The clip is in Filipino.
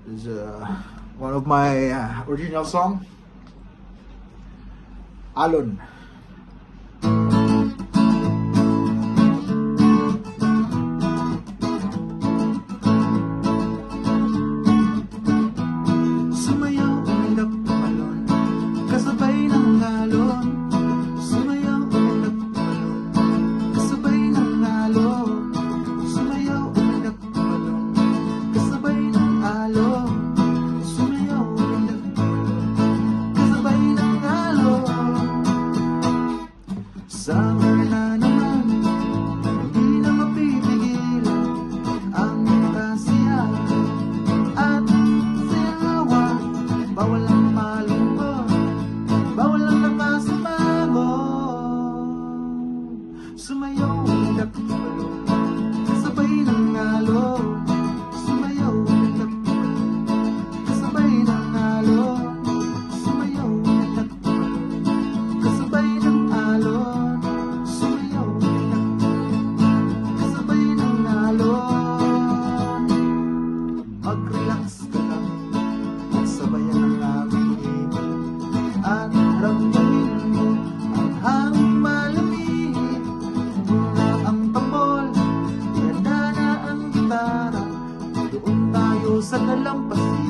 is one of my original song, Alon. Sumayaw, umilag, tumalon, kasabay ng alon. Sumayaw, umilag, tumalon, kasabay ng alon. Sumayaw, umilag, tumalon, kasabay ng alon. Sumayaw, umilag, tumalon, kasabay ng alon. Summer na naman, hindi na mapipigilan ang kasiyahan at sayawan. Bawal ang malungkot, bawal ang nakasapagod. Sumayaw, umilag, tumalon, kasabay ng alon. Sumayaw, umilag, tumalon, kasabay ng alon. Sumayaw, umilag, tumalon, kasabay ng alon. Sumayaw, umilag, tumalon, kasabay ng alon. Mag-relax ka lang, sabayan ng aming at ramdamin mo ang hangin malamig. Mula ang tambol, ganda na ang gitara, doon tayo sa dalampasigan.